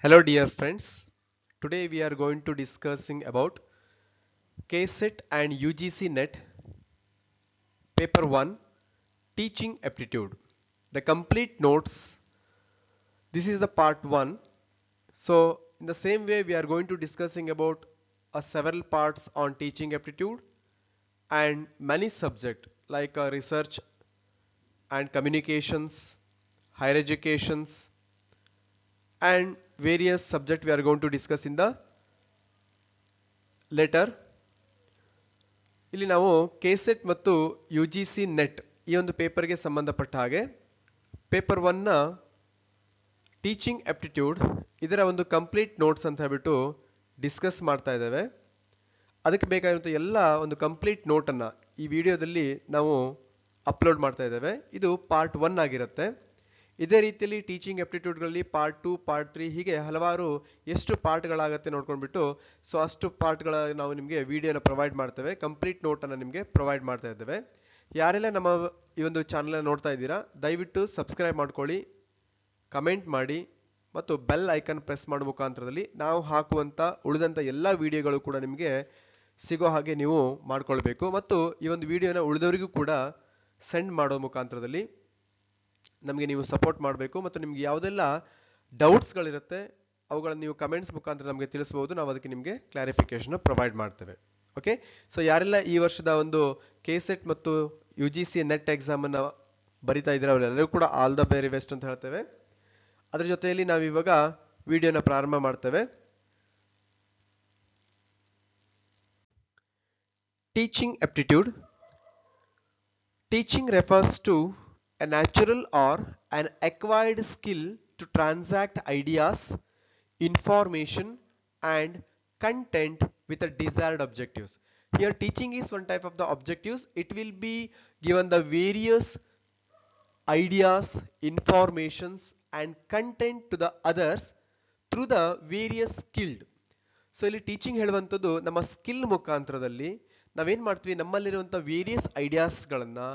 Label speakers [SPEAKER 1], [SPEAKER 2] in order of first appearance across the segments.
[SPEAKER 1] Hello dear friends, today we are going to discussing about KSET and UGC NET paper 1 teaching aptitude. The complete notes, this is the part 1. So in the same way we are going to discussing about several parts on teaching aptitude and many subject like research and communications, higher educations and various subject we are going to discuss in the later. ಇಲ್ಲಿ ನಾವು KSET ಮತ್ತು U G C net ಈ ಒಂದು ಪೇಪರ್ಗೆ ಸಂಬಂಧಪಟ್ಟ ಹಾಗೆ paper 1ನ teaching aptitude ಇದರ ಒಂದು ಕಂಪ್ಲೀಟ್ ನೋಟ್ಸ್ ಅಂತ ಹೇಳ್ಬಿಟ್ಟು ಡಿಸ್ಕಸ್ ಮಾಡ್ತಾ ಇದ್ದೇವೆ. ಅದಕ್ಕೆ ಬೇಕಾಗಿರುವಂಥ ಎಲ್ಲ ಒಂದು ಕಂಪ್ಲೀಟ್ ನೋಟನ್ನು ಈ ವಿಡಿಯೋದಲ್ಲಿ ನಾವು ಅಪ್ಲೋಡ್ ಮಾಡ್ತಾ ಇದ್ದೇವೆ. ಇದು ಪಾರ್ಟ್ 1 ಆಗಿರುತ್ತೆ. ಇದೇ ರೀತಿಯಲ್ಲಿ ಟೀಚಿಂಗ್ ಆಪ್ಟಿಟ್ಯೂಡ್ಗಳಲ್ಲಿ ಪಾರ್ಟ್ 2 ಪಾರ್ಟ್ 3 ಹೀಗೆ ಹಲವಾರು ಎಷ್ಟು ಪಾರ್ಟ್ಗಳಾಗತ್ತೆ ನೋಡ್ಕೊಂಡ್ಬಿಟ್ಟು ಸೊ ಅಷ್ಟು ಪಾರ್ಟ್ಗಳ ನಾವು ನಿಮಗೆ ವಿಡಿಯೋನ ಪ್ರೊವೈಡ್ ಮಾಡ್ತೇವೆ. ಕಂಪ್ಲೀಟ್ ನೋಟನ್ನು ನಿಮಗೆ ಪ್ರೊವೈಡ್ ಮಾಡ್ತಾ ಇದ್ದೇವೆ. ಯಾರೆಲ್ಲ ನಮ್ಮ ಈ ಒಂದು ಚಾನಲ್ ನೋಡ್ತಾ ಇದ್ದೀರಾ ದಯವಿಟ್ಟು ಸಬ್ಸ್ಕ್ರೈಬ್ ಮಾಡ್ಕೊಳ್ಳಿ, ಕಮೆಂಟ್ ಮಾಡಿ ಮತ್ತು ಬೆಲ್ ಐಕನ್ ಪ್ರೆಸ್ ಮಾಡೋ ಮುಖಾಂತರದಲ್ಲಿ ನಾವು ಹಾಕುವಂಥ ಉಳಿದಂಥ ಎಲ್ಲ ವಿಡಿಯೋಗಳು ಕೂಡ ನಿಮಗೆ ಸಿಗೋ ಹಾಗೆ ನೀವು ಮಾಡ್ಕೊಳ್ಬೇಕು. ಮತ್ತು ಈ ಒಂದು ವಿಡಿಯೋನ ಉಳಿದವರಿಗೂ ಕೂಡ ಸೆಂಡ್ ಮಾಡೋ ಮುಖಾಂತರದಲ್ಲಿ ನಮಗೆ ನೀವು ಸಪೋರ್ಟ್ ಮಾಡಬೇಕು. ಮತ್ತು ನಿಮ್ಗೆ ಯಾವುದೆಲ್ಲ ಡೌಟ್ಸ್ಗಳಿರುತ್ತೆ ಅವುಗಳನ್ನು ನೀವು ಕಮೆಂಟ್ಸ್ ಮುಖಾಂತರ ನಮಗೆ ತಿಳಿಸಬಹುದು. ನಾವು ಅದಕ್ಕೆ ನಿಮಗೆ ಕ್ಲಾರಿಫಿಕೇಶನ್ ಪ್ರೊವೈಡ್ ಮಾಡ್ತೇವೆ. ಓಕೆ, ಸೊ ಯಾರೆಲ್ಲ ಈ ವರ್ಷದ ಒಂದು ಕೆಸೆಟ್ ಮತ್ತು ಯು ಜಿ ಸಿ ನೆಟ್ ಎಕ್ಸಾಮನ್ನು ಬರಿತಾ ಇದ್ದಾರೆ ಅವರೆಲ್ಲರೂ ಕೂಡ ಆಲ್ ದ ವೆರಿ ಬೆಸ್ಟ್ ಅಂತ ಹೇಳ್ತೇವೆ. ಅದರ ಜೊತೆಯಲ್ಲಿ ನಾವು ಇವಾಗ ವಿಡಿಯೋನ ಪ್ರಾರಂಭ ಮಾಡ್ತೇವೆ. Teaching aptitude. Teaching refers to a natural or an acquired skill to transact ideas, information and content with a desired objectives. Here teaching is one type of the objectives. It will be given the various ideas, informations and content to the others through the various skilled. So ಇಲ್ಲಿ teaching ಹೇಳುವಂಥದ್ದು ನಮ್ಮ skill ಮುಖಾಂತರದಲ್ಲಿ ನಾವೇನ್ ಮಾಡ್ತೀವಿ, ನಮ್ಮಲ್ಲಿರುವಂಥ various ಐಡಿಯಾಸ್ಗಳನ್ನು,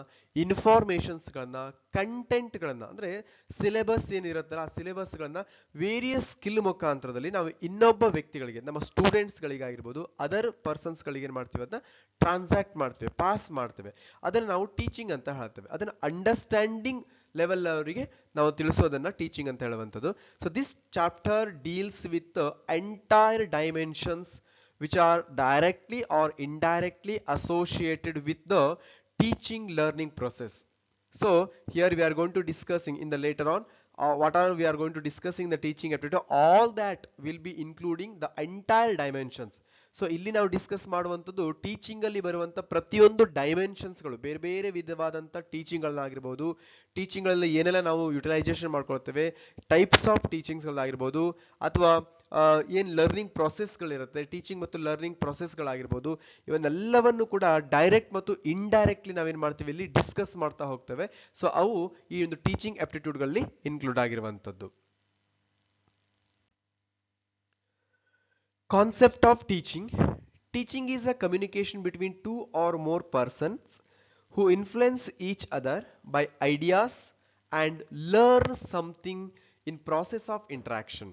[SPEAKER 1] ಇನ್ಫಾರ್ಮೇಷನ್ಸ್ಗಳನ್ನು, ಕಂಟೆಂಟ್ಗಳನ್ನು ಅಂದರೆ syllabus ಏನಿರುತ್ತಲ್ಲ ಆ ಸಿಲೆಬಸ್ಗಳನ್ನು various skill ಮುಖಾಂತರದಲ್ಲಿ ನಾವು ಇನ್ನೊಬ್ಬ ವ್ಯಕ್ತಿಗಳಿಗೆ, ನಮ್ಮ ಸ್ಟೂಡೆಂಟ್ಸ್ಗಳಿಗಾಗಿರ್ಬೋದು ಅದರ್ ಪರ್ಸನ್ಸ್ಗಳಿಗೆ ಏನು ಮಾಡ್ತೀವಿ, ಅದನ್ನ ಟ್ರಾನ್ಸಾಕ್ಟ್ ಮಾಡ್ತೇವೆ, ಪಾಸ್ ಮಾಡ್ತೇವೆ. ಅದನ್ನು ನಾವು ಟೀಚಿಂಗ್ ಅಂತ ಹೇಳ್ತೇವೆ. ಅದನ್ನು ಅಂಡರ್ಸ್ಟ್ಯಾಂಡಿಂಗ್ ಲೆವೆಲ್ ಅವರಿಗೆ ನಾವು ತಿಳಿಸೋದನ್ನ ಟೀಚಿಂಗ್ ಅಂತ ಹೇಳುವಂಥದ್ದು. So this chapter deals with entire dimensions which are directly or indirectly associated with the teaching learning process. So here we are going to discussing in the later on what are we are going to discussing the teaching aptitude. All that will be including the entire dimensions. So ಇಲ್ಲಿ ನಾವು discuss ಮಾಡುವಂಥದ್ದು teaching ಅಲ್ಲಿ ಬರುವಂಥ ಪ್ರತಿಯೊಂದು ಡೈಮೆನ್ಷನ್ಸ್ಗಳು, ಬೇರೆ ಬೇರೆ ವಿಧವಾದಂಥ ಟೀಚಿಂಗ್ಗಳನ್ನಾಗಿರ್ಬೋದು, ಟೀಚಿಂಗ್ಗಳಲ್ಲಿ ಏನೆಲ್ಲ ನಾವು ಯುಟಿಲೈಸೇಷನ್ ಮಾಡ್ಕೊಳ್ತೇವೆ, ಟೈಪ್ಸ್ ಆಫ್ ಟೀಚಿಂಗ್ಸ್ಗಳಾಗಿರ್ಬೋದು, ಅಥವಾ ಏನು ಲರ್ನಿಂಗ್ ಪ್ರೊಸೆಸ್ಗಳಿರುತ್ತೆ, ಟೀಚಿಂಗ್ ಮತ್ತು ಲರ್ನಿಂಗ್ ಪ್ರೊಸೆಸ್ಗಳಾಗಿರ್ಬೋದು, ಇವನ್ನೆಲ್ಲವನ್ನು ಕೂಡ ಡೈರೆಕ್ಟ್ ಮತ್ತು ಇಂಡೈರೆಕ್ಟ್ಲಿ ನಾವೇನು ಮಾಡ್ತೀವಿ ಇಲ್ಲಿ ಡಿಸ್ಕಸ್ ಮಾಡ್ತಾ ಹೋಗ್ತೇವೆ. ಸೊ ಅವು ಈ ಒಂದು ಟೀಚಿಂಗ್ ಆಪ್ಟಿಟ್ಯೂಡ್ಗಳಲ್ಲಿ ಇನ್ಕ್ಲೂಡ್ ಆಗಿರುವಂಥದ್ದು. Concept of teaching. Teaching is a communication between two or more persons who influence each other by ideas and learn something in process of interaction.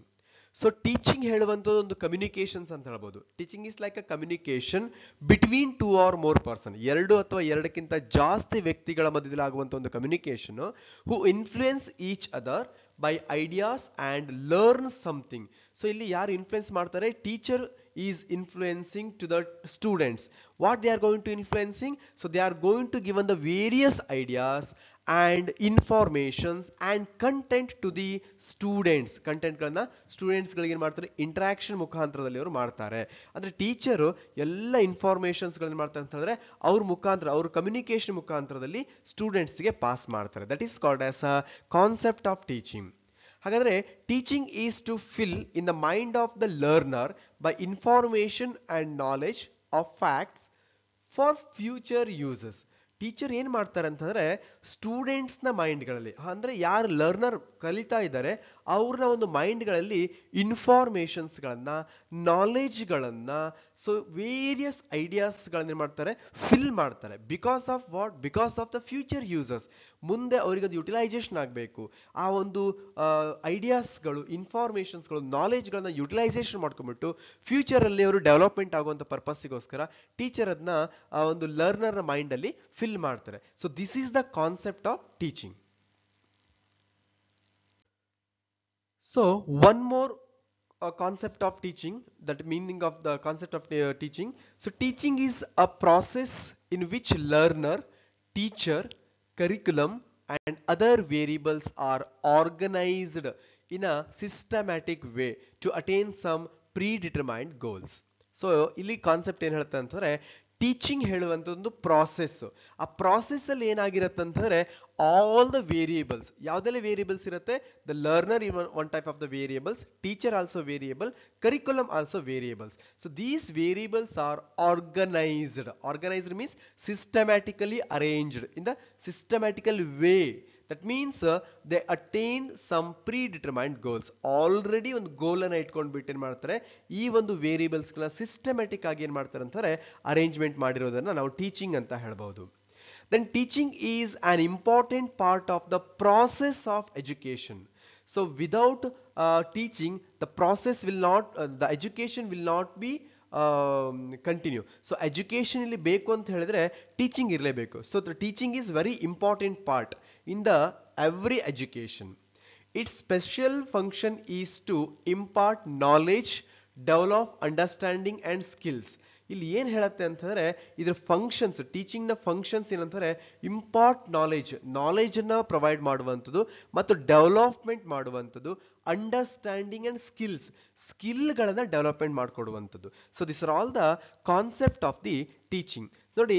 [SPEAKER 1] So teaching ಹೇಳುವಂಥದ್ದು ಒಂದು communications ಅಂತ ಹೇಳ್ಬೋದು. Teaching is like a communication between two or more person, ಎರಡು ಅಥವಾ ಎರಡಕ್ಕಿಂತ ಜಾಸ್ತಿ ವ್ಯಕ್ತಿಗಳ ಮಧ್ಯದಲ್ಲಿ ಆಗುವಂಥ ಒಂದು communication. Who influence each other by ideas and learn something. So ಇಲ್ಲಿ ಯಾರು ಇನ್ಫ್ಲುಯೆನ್ಸ್ ಮಾಡ್ತಾರೆ, teacher is influencing to the students. What they are going to influencing? So they are going to given the various ideas and informations and content to the students. Content ಗಳನ್ನ students ಗಳಿಗೆ ಏನ್ ಮಾಡ್ತಾರೆ, interaction ಮುಖಾಂತರದಲ್ಲಿ ಅವರು ಮಾಡ್ತಾರೆ. ಅಂದ್ರೆ teacher ಎಲ್ಲ informations ಗಳನ್ನ ಮಾಡ್ತಾರೆ ಅಂತಂದ್ರೆ ಅವ್ರ ಮುಖಾಂತರ, ಅವ್ರ ಕಮ್ಯುನಿಕೇಶನ್ ಮುಖಾಂತರದಲ್ಲಿ ಸ್ಟೂಡೆಂಟ್ಸ್ ಗೆ ಪಾಸ್ ಮಾಡ್ತಾರೆ. That is called as a concept of teaching. ಹಾಗಾದ್ರೆ teaching is to fill in the mind of the learner by information and knowledge of facts for future uses. Teacher ಏನ್ ಮಾಡ್ತಾರೆ ಅಂತಂದ್ರೆ ಸ್ಟೂಡೆಂಟ್ಸ್ನ ಮೈಂಡ್ಗಳಲ್ಲಿ, ಅಂದ್ರೆ ಯಾರು learner ಕಲಿತಾ ಇದ್ದಾರೆ ಅವ್ರನ್ನ ಒಂದು ಮೈಂಡ್ಗಳಲ್ಲಿ ಇನ್ಫಾರ್ಮೇಶನ್ಸ್ಗಳನ್ನ, ನಾಲೆಜ್ಗಳನ್ನ, ಸೊ ವೇರಿಯಸ್ ಐಡಿಯಾಸ್ಗಳನ್ನ ಏನ್ ಮಾಡ್ತಾರೆ, ಫಿಲ್ ಮಾಡ್ತಾರೆ. Because of what? Because of the future users. ಮುಂದೆ ಅವರಿಗೆ ಅದು ಯುಟಿಲೈಸೇಷನ್ ಆಗಬೇಕು. ಆ ಒಂದು ಐಡಿಯಾಸ್ಗಳು, ಇನ್ಫಾರ್ಮೇಶನ್ಸ್ಗಳು, ನಾಲೆಜ್ಗಳನ್ನ ಯುಟಿಲೈಸೇಷನ್ ಮಾಡ್ಕೊಂಡ್ಬಿಟ್ಟು ಫ್ಯೂಚರಲ್ಲಿ ಅವರು ಡೆವಲಪ್ಮೆಂಟ್ ಆಗುವಂಥ ಪರ್ಪಸ್ಸಿಗೋಸ್ಕರ ಟೀಚರ್ ಅದನ್ನ ಆ ಒಂದು ಲರ್ನರ್ ಮೈಂಡ್ ಅಲ್ಲಿ ಫಿಲ್ ಮಾಡ್ತಾರೆ. So this is the concept of teaching. So one more concept of teaching, that meaning of the concept of teaching. So teaching is a process in which learner, teacher, curriculum and other variables are organized in a systematic way to attain some predetermined goals. So ಇಲ್ಲಿ concept ಏನ್ ಹೇಳುತ್ತೆ ಅಂತಂದ್ರೆ, teaching ಹೇಳುವಂತ ಒಂದು process. ಆ process ಅಲ್ಲಿ ಏನಾಗಿರುತ್ತೆ ಅಂತಂದ್ರೆ ಆಲ್ ದ ವೇರಿಯೇಬಲ್ಸ್, ಯಾವ್ದೆಲ್ಲ ವೇರಿಯೇಬಲ್ಸ್ ಇರುತ್ತೆ, the learner even one type of the variables, teacher also variable, curriculum also variables. So these variables are organised. Organised means systematically arranged in the systematical way. That means they attain some predetermined goals. Already ಒಂದು goal ಅನ್ನ ಇಟ್ಕೊಂಡ್ಬಿಟ್ಟು ಏನ್ ಮಾಡ್ತಾರೆ, ಈ ಒಂದು variables ಗಳನ್ನ systematic ಆಗಿ ಏನ್ ಮಾಡ್ತಾರೆ ಅಂತಾರೆ, ಅರೇಂಜ್ಮೆಂಟ್ ಮಾಡಿರೋದನ್ನ ನಾವು ಟೀಚಿಂಗ್ ಅಂತ ಹೇಳ್ಬಹುದು. Then teaching is an important part of the process of education. So without teaching, the process will not, the education will not be continue. So education ಇಲ್ಲಿ ಬೇಕು ಅಂತ ಹೇಳಿದ್ರೆ ಟೀಚಿಂಗ್ ಇರಲೇಬೇಕು. So the teaching is very important part in the every education. Its special function is to impart knowledge, develop understanding and skills. ಇಲ್ಲಿ ಏನ್ ಹೇಳುತ್ತೆ ಅಂತಂದ್ರೆ ಇದ್ರ ಫಂಕ್ಷನ್ಸ್, ಟೀಚಿಂಗ್ ನ ಫಂಕ್ಷನ್ಸ್ ಏನಂತಾರೆ, ಇಂಪಾರ್ಟ್ ನಾಲೆಜ್, ನಾಲೆಜ್ ಅನ್ನ ಪ್ರೊವೈಡ್ ಮಾಡುವಂಥದ್ದು, ಮತ್ತು ಡೆವಲಪ್ಮೆಂಟ್ ಮಾಡುವಂಥದ್ದು, ಅಂಡರ್ಸ್ಟ್ಯಾಂಡಿಂಗ್ ಅಂಡ್ ಸ್ಕಿಲ್ಸ್, ಸ್ಕಿಲ್ಗಳನ್ನ ಡೆವಲಪ್ಮೆಂಟ್ ಮಾಡಿಕೊಡುವಂಥದ್ದು. So this are all the concept of the teaching. ನೋಡಿ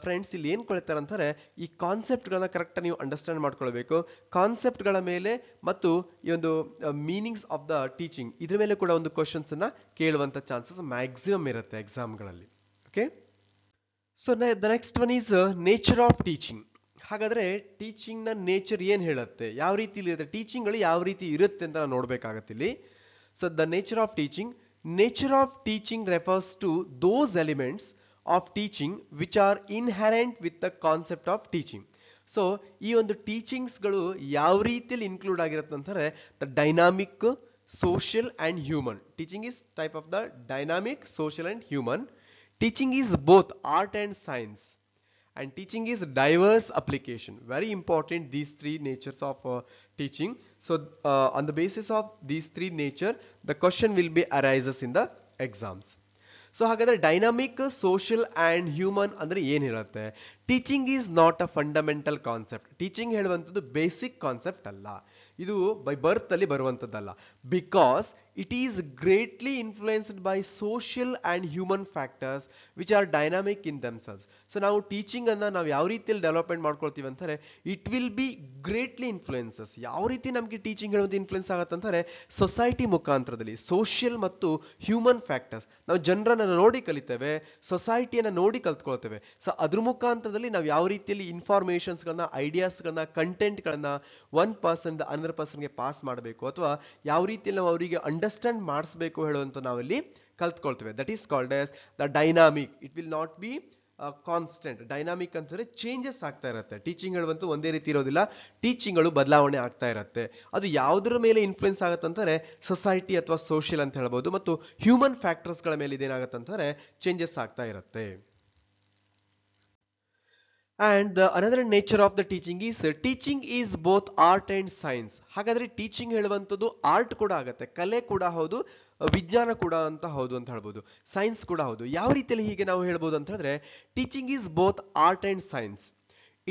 [SPEAKER 1] ಫ್ರೆಂಡ್ಸ್, ಇಲ್ಲಿ ಏನ್ ಕೊಳ್ತಾರೆ ಅಂತಾರೆ, ಈ ಕಾನ್ಸೆಪ್ಟ್ಗಳನ್ನ ಕರೆಕ್ಟ್ ನೀವು ಅಂಡರ್ಸ್ಟ್ಯಾಂಡ್ ಮಾಡ್ಕೊಳ್ಬೇಕು. ಕಾನ್ಸೆಪ್ಟ್ಗಳ ಮೇಲೆ ಮತ್ತು ಈ ಒಂದು ಮೀನಿಂಗ್ಸ್ ಆಫ್ ದ ಟೀಚಿಂಗ್, ಇದ್ರ ಮೇಲೆ ಕೂಡ ಒಂದು ಕ್ವಶನ್ಸ್ ಅನ್ನ ಕೇಳುವಂತ ಚಾನ್ಸಸ್ ಮ್ಯಾಕ್ಸಿಮಮ್ ಇರುತ್ತೆ ಎಕ್ಸಾಮ್ಗಳಲ್ಲಿ. Okay, so the next one is nature of teaching. ಹಾಗಾದ್ರೆ ಟೀಚಿಂಗ್ ನ ನೇಚರ್ ಏನ್ ಹೇಳುತ್ತೆ, ಯಾವ ರೀತಿ ಇರುತ್ತೆ, ಟೀಚಿಂಗ್ ಗಳು ಯಾವ ರೀತಿ ಇರುತ್ತೆ ಅಂತ ನಾವು ನೋಡ್ಬೇಕಾಗತ್ತೆ ಇಲ್ಲಿ. So the nature of teaching. Nature of teaching refers to those elements of teaching which are inherent with the concept of teaching. So ಈ ಒಂದು ಟೀಚಿಂಗ್ಸ್ಗಳು ಯಾವ ರೀತಿಯಲ್ಲಿ ಇನ್ಕ್ಲೂಡ್ ಆಗಿರುತ್ತೆ ಅಂತಾರೆ, the dynamic, social and human. Teaching is type of the dynamic, social and human. Teaching is both art and science. And teaching is diverse application. Very important, these three natures of teaching. So on the basis of these three nature, the question will be arises in the exams. So ಹಾಗಾದ್ರೆ dynamic, social and human ಅಂದ್ರೆ ಏನಿರುತ್ತೆ? Teaching is not a fundamental concept. Teaching ಹೇಳುವಂಥದ್ದು basic concept ಅಲ್ಲ, ಇದು by birth ಅಲ್ಲಿ ಬರುವಂಥದ್ದಲ್ಲ. Because it is greatly influenced by social and human factors which are dynamic in themselves. So ನಾವು teaching ಅನ್ನ ನಾವು ಯಾವ ರೀತಿಯಲ್ಲಿ ಡೆವಲಪ್ಮೆಂಟ್ ಮಾಡ್ಕೊಳ್ತೀವಿ ಅಂತಾರೆ, it will be greatly influences. ಯಾವ ರೀತಿ ನಮಗೆ ಟೀಚಿಂಗ್ ಹೇಳುವಂಥ ಇನ್ಫ್ಲುಯೆನ್ಸ್ ಆಗುತ್ತೆ ಅಂತಾರೆ, ಸೊಸೈಟಿ ಮುಖಾಂತರದಲ್ಲಿ, ಸೋಷಿಯಲ್ ಮತ್ತು ಹ್ಯೂಮನ್ ಫ್ಯಾಕ್ಟರ್ಸ್. ನಾವು ಜನರನ್ನ ನೋಡಿ ಕಲಿತೇವೆ, ಸೊಸೈಟಿಯನ್ನ ನೋಡಿ ಕಲ್ತ್ಕೊಳ್ತೇವೆ. ಸೊ ಅದ್ರ ಮುಖಾಂತರದಲ್ಲಿ ನಾವು ಯಾವ ರೀತಿಯಲ್ಲಿ ಇನ್ಫಾರ್ಮೇಶನ್ಸ್ ಗಳನ್ನ, ಐಡಿಯಾಸ್ ಗಳನ್ನ, ಕಂಟೆಂಟ್ ಗಳನ್ನ ಒನ್ ಪರ್ಸನ್ ಅನದರ್ ಪರ್ಸನ್ಗೆ ಪಾಸ್ ಮಾಡಬೇಕು, ಅಥವಾ ಯಾವ ರೀತಿಯಲ್ಲಿ ನಾವು ಅವರಿಗೆ ಅಂಡರ್ಸ್ಟ್ಯಾಂಡ್ ಮಾಡಿಸ್ಬೇಕು ಹೇಳುವಂತ ನಾವಲ್ಲಿ ಕಲ್ತ್ಕೊಳ್ತೇವೆ. That is called as the dynamic. It will not be constant. Dynamic ಅಂತಂದ್ರೆ ಚೇಂಜಸ್ ಆಗ್ತಾ ಇರುತ್ತೆ. ಟೀಚಿಂಗ್ ಹೇಳುವಂತೂ ಒಂದೇ ರೀತಿ ಇರೋದಿಲ್ಲ, ಟೀಚಿಂಗ್ಗಳು ಬದಲಾವಣೆ ಆಗ್ತಾ ಇರುತ್ತೆ. ಅದು ಯಾವುದರ ಮೇಲೆ ಇನ್ಫ್ಲುಯೆನ್ಸ್ ಆಗುತ್ತೆ ಅಂತಾರೆ, ಸೊಸೈಟಿ ಅಥವಾ ಸೋಷಿಯಲ್ ಅಂತ ಹೇಳ್ಬೋದು, ಮತ್ತು ಹ್ಯೂಮನ್ ಫ್ಯಾಕ್ಟರ್ಸ್ ಗಳ ಮೇಲೆ ಇದೇನಾಗುತ್ತೆ ಅಂತಾರೆ, ಚೇಂಜಸ್ ಆಗ್ತಾ ಇರುತ್ತೆ. And the another nature of the teaching is both art and science. ಹಾಗಾದ್ರೆ ಟೀಚಿಂಗ್ ಹೇಳುವಂಥದ್ದು ಆರ್ಟ್ ಕೂಡ ಆಗುತ್ತೆ, ಕಲೆ ಕೂಡ ಹೌದು, ವಿಜ್ಞಾನ ಕೂಡ ಅಂತ ಹೌದು ಅಂತ ಹೇಳ್ಬೋದು, ಸೈನ್ಸ್ ಕೂಡ ಹೌದು. ಯಾವ ರೀತಿಯಲ್ಲಿ ಹೀಗೆ ನಾವು ಹೇಳ್ಬೋದು ಅಂತ ಹೇಳಿದ್ರೆ, teaching is both art and science.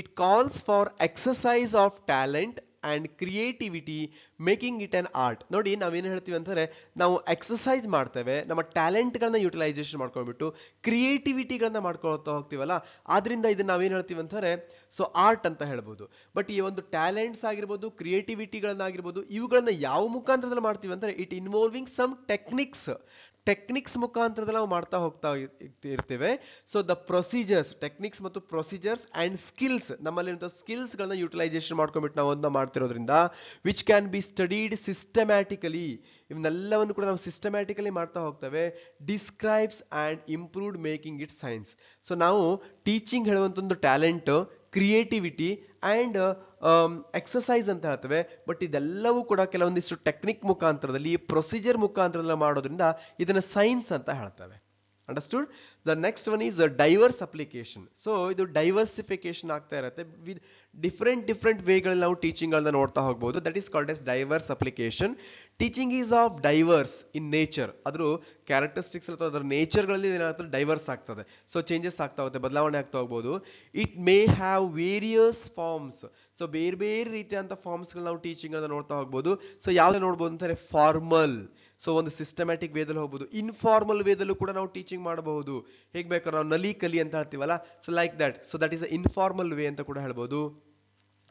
[SPEAKER 1] It calls for exercise of talent and creativity, making it an art. ನೋಡಿ ನಾವೇನು ಹೇಳ್ತೀವಿ ಅಂತಂದ್ರೆ, ನಾವು ಎಕ್ಸಸೈಸ್ ಮಾಡ್ತೇವೆ, ನಮ್ಮ ಟ್ಯಾಲೆಂಟ್ಗಳನ್ನ ಯುಟಿಲೈಸೇಷನ್ ಮಾಡ್ಕೊಂಡ್ಬಿಟ್ಟು ಕ್ರಿಯೇಟಿವಿಟಿಗಳನ್ನ ಮಾಡ್ಕೊಳ್ತಾ ಹೋಗ್ತೀವಲ್ಲ, ಆದ್ರಿಂದ ಇದನ್ನ ನಾವೇನು ಹೇಳ್ತೀವಿ ಅಂತಾರೆ, ಸೊ ಆರ್ಟ್ ಅಂತ ಹೇಳ್ಬೋದು. ಬಟ್ ಈ ಒಂದು ಟ್ಯಾಲೆಂಟ್ಸ್ ಆಗಿರ್ಬೋದು, ಕ್ರಿಯೇಟಿವಿಟಿಗಳನ್ನ ಆಗಿರ್ಬೋದು, ಇವುಗಳನ್ನ ಯಾವ ಮುಖಾಂತರದಲ್ಲಿ ಮಾಡ್ತೀವಿ ಅಂದ್ರೆ, it involving some techniques. Techniques ಮುಖಾಂತರದಲ್ಲಿ ನಾವು ಮಾಡ್ತಾ ಹೋಗ್ತಾ ಇರ್ತೇವೆ. ಸೊ ದ ಪ್ರೊಸೀಜರ್ಸ್, ಟೆಕ್ನಿಕ್ಸ್ ಮತ್ತು ಪ್ರೊಸೀಜರ್ಸ್ ಅಂಡ್ ಸ್ಕಿಲ್ಸ್, ನಮ್ಮಲ್ಲಿರುವಂತಹ ಸ್ಕಿಲ್ಸ್ ಗಳನ್ನ ಯುಟಿಲೈಸೇಷನ್ ಮಾಡ್ಕೊಂಡ್ಬಿಟ್ಟು ನಾವು ಅದನ್ನ ಮಾಡ್ತಿರೋದ್ರಿಂದ which can be studied systematically, ಇವನ್ನೆಲ್ಲವನ್ನು ಕೂಡ ನಾವು ಸಿಸ್ಟಮ್ಯಾಟಿಕಲಿ ಮಾಡ್ತಾ ಹೋಗ್ತೇವೆ. Describes and improved making it science. So ನಾವು ಟೀಚಿಂಗ್ ಹೇಳುವಂತ ಒಂದು ಟ್ಯಾಲೆಂಟ್, ಕ್ರಿಯೇಟಿವಿಟಿ ಅಂಡ್ ಎಕ್ಸಸೈಸ್ ಅಂತ ಹೇಳ್ತೇವೆ. ಬಟ್ ಇದೆಲ್ಲವೂ ಕೂಡ ಕೆಲವೊಂದಿಷ್ಟು ಟೆಕ್ನಿಕ್ ಮುಖಾಂತರದಲ್ಲಿ, ಪ್ರೊಸೀಜರ್ ಮುಖಾಂತರದಲ್ಲಿ ಮಾಡೋದ್ರಿಂದ ಇದನ್ನ ಸೈನ್ಸ್ ಅಂತ ಹೇಳ್ತೇವೆ. Understood? The next one is diverse application. So ಇದು ಡೈವರ್ಸಿಫಿಕೇಶನ್ ಆಗ್ತಾ ಇರುತ್ತೆ. ವಿತ್ ಡಿಫ್ರೆಂಟ್ ವೇಗಳಲ್ಲಿ ನಾವು ಟೀಚಿಂಗ್ ಗಳನ್ನ ನೋಡ್ತಾ ಹೋಗ್ಬೋದು. That is called as diverse application. Teaching is of diverse in nature. ಅದ್ರ ಕ್ಯಾರೆಕ್ಟರಿಸ್ಟಿಕ್ಸ್ ಅಥವಾ ಅದರ ನೇಚರ್ಗಳಲ್ಲಿ ಏನಾಗುತ್ತೆ, ಡೈವರ್ಸ್ ಆಗ್ತದೆ. ಸೊ ಚೇಂಜಸ್ ಆಗ್ತಾ ಹೋಗುತ್ತೆ, ಬದಲಾವಣೆ ಆಗ್ತಾ ಹೋಗ್ಬೋದು. It may have various forms. So ಬೇರೆ ಬೇರೆ ರೀತಿಯಾದಂಥ ಫಾರ್ಮ್ಸ್ಗಳನ್ನ ನಾವು ಟೀಚಿಂಗ್ ಅನ್ನ ನೋಡ್ತಾ ಹೋಗ್ಬೋದು. ಸೊ ಯಾವ್ದು ನೋಡ್ಬೋದು ಅಂತಾರೆ, ಫಾರ್ಮಲ್, ಸೊ ಒಂದು ಸಿಸ್ಟಮ್ಯಾಟಿಕ್ ವೇದಲ್ಲಿ ಹೋಗ್ಬೋದು. ಇನ್ಫಾರ್ಮಲ್ ವೇದಲ್ಲೂ ಕೂಡ ನಾವು ಟೀಚಿಂಗ್ ಮಾಡಬಹುದು. ಹೇಗೆ ಬೇಕಾದ್ರೆ ನಾವು ನಲಿ ಕಲಿ ಅಂತ ಹೇಳ್ತೀವಲ್ಲ, so like that. So that is informal way ಅಂತ ಕೂಡ ಹೇಳ್ಬೋದು.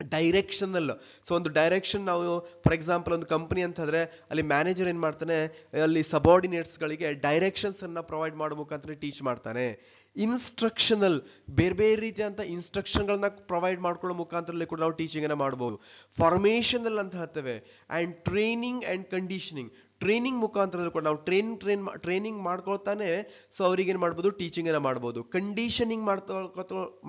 [SPEAKER 1] ಡೈರೆಕ್ಷನಲ್, ಸೊ ಒಂದು ಡೈರೆಕ್ಷನ್, ನಾವು ಫಾರ್ ಎಕ್ಸಾಂಪಲ್ ಒಂದು ಕಂಪನಿ ಅಂತ ಹೇಳಿದ್ರೆ ಅಲ್ಲಿ ಮ್ಯಾನೇಜರ್ ಏನ್ ಮಾಡ್ತಾನೆ, ಅಲ್ಲಿ ಸಬಾರ್ಡಿನೇಟ್ಸ್ ಗಳಿಗೆ ಡೈರೆಕ್ಷನ್ಸ್ ಅನ್ನ ಪ್ರೊವೈಡ್ ಮಾಡೋ ಮುಖಾಂತರ ಟೀಚ್ ಮಾಡ್ತಾನೆ. ಇನ್ಸ್ಟ್ರಕ್ಷನಲ್, ಬೇರೆ ಬೇರೆ ರೀತಿಯಾದಂಥ ಇನ್ಸ್ಟ್ರಕ್ಷನ್ ಗಳನ್ನ ಪ್ರೊವೈಡ್ ಮಾಡ್ಕೊಳ್ಳೋ ಮುಖಾಂತರದಲ್ಲಿ ಕೂಡ ನಾವು ಟೀಚಿಂಗ್ ಅನ್ನ ಮಾಡಬಹುದು. ಫಾರ್ಮೇಶನಲ್ ಅಂತ ಹೇಳ್ತೇವೆ. And training and conditioning, training ಮುಖಾಂತರ ಕೂಡ ನಾವು ಟ್ರೈನಿಂಗ್ ಮಾಡ್ಕೊಳ್ತಾನೆ ಸೊ ಅವ್ರಿಗೆ ಏನ್ ಮಾಡ್ಬೋದು, ಟೀಚಿಂಗ್ ಅನ್ನ ಮಾಡ್ಬೋದು. ಕಂಡೀಷನಿಂಗ್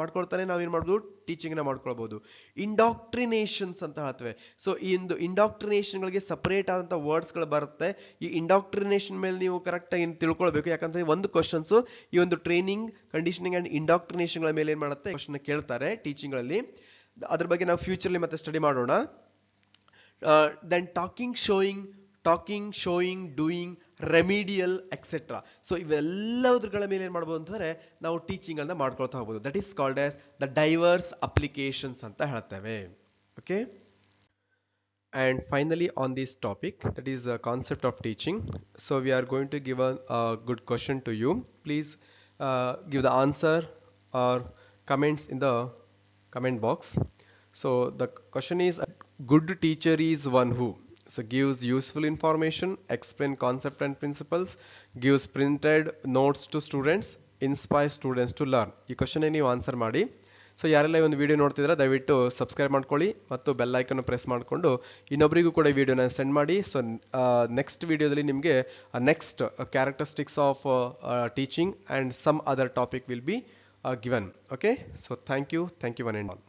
[SPEAKER 1] ಮಾಡ್ಕೊಳ್ತಾನೆ ನಾವೇನ್ ಮಾಡ್ಬೋದು, ಟೀಚಿಂಗ್ ಅನ್ನ ಮಾಡ್ಕೊಳ್ಬಹುದು. ಇಂಡಾಕ್ಟ್ರಿನೇಷನ್ಸ್ ಅಂತ ಹೇಳ್ತೇವೆ. ಸೊ ಈ ಒಂದು ಇಂಡಾಕ್ಟ್ರಿನೇಷನ್ ಗಳಿಗೆ ಸಪರೇಟ್ ಆದಂತ ವರ್ಡ್ಸ್ ಗಳು ಬರುತ್ತೆ. ಈ ಇಂಡಾಕ್ಟ್ರಿನೇಷನ್ ಮೇಲೆ ನೀವು ಕರೆಕ್ಟ್ ಆಗಿ ತಿಳ್ಕೊಳ್ಬೇಕು. ಯಾಕಂದ್ರೆ ಒಂದು ಕ್ವಶನ್ಸ್ ಈ ಒಂದು ಟ್ರೈನಿಂಗ್, ಕಂಡೀಷನಿಂಗ್ ಅಂಡ್ ಇಂಡಾಕ್ಟ್ರಿನೇಷನ್ ಗಳ ಮೇಲೆ ಏನ್ ಮಾಡುತ್ತೆ, ಕ್ವಶನ್ ಕೇಳ್ತಾರೆ ಟೀಚಿಂಗ್ ಗಳಲ್ಲಿ. ಅದ್ರ ಬಗ್ಗೆ ನಾವು ಫ್ಯೂಚರ್ಲಿ ಮತ್ತೆ ಸ್ಟಡಿ ಮಾಡೋಣ. Then talking, showing, doing, remedial etcetera. So ಇವೆಲ್ಲದರ ಮೇಲೆ ಏನ್ ಮಾಡ್ಬೋದು ಅಂತಂದ್ರೆ ನಾವು ಟೀಚಿಂಗ್ ಅನ್ನ ಮಾಡ್ಕೊಳ್ತಾ ಹೋಗ್ಬೋದು. That is called as the diverse applications ಅಂತ ಹೇಳ್ತೇವೆ. Okay. And finally on this topic, that is a concept of teaching. So we are going to give a good question to you. Please give the answer or comments in the comment box. So the question is, a good teacher is one who, so gives useful information, explain concept and principles, gives printed notes to students, inspires students to learn. ಈ question ನೀವು answer ಮಾಡಿ. So ಯಾರೆಲ್ಲ ಈ ಒಂದು video ನೋಡ್ತಿದ್ರೆ ದಯವಿಟ್ಟು subscribe ಮಾಡ್ಕೊಳ್ಳಿ ಮತ್ತು ಬೆಲ್ ಐಕನ್ ಪ್ರೆಸ್ ಮಾಡಿಕೊಂಡು ಇನ್ನೊಬ್ಬರಿಗೂ ಕೂಡ ಈ ವಿಡಿಯೋನ ಸೆಂಡ್ ಮಾಡಿ. ಸೊ ನೆಕ್ಸ್ಟ್ ವಿಡಿಯೋದಲ್ಲಿ ನಿಮಗೆ next characteristics of teaching and some other topic will be given. Okay. So thank you one and all.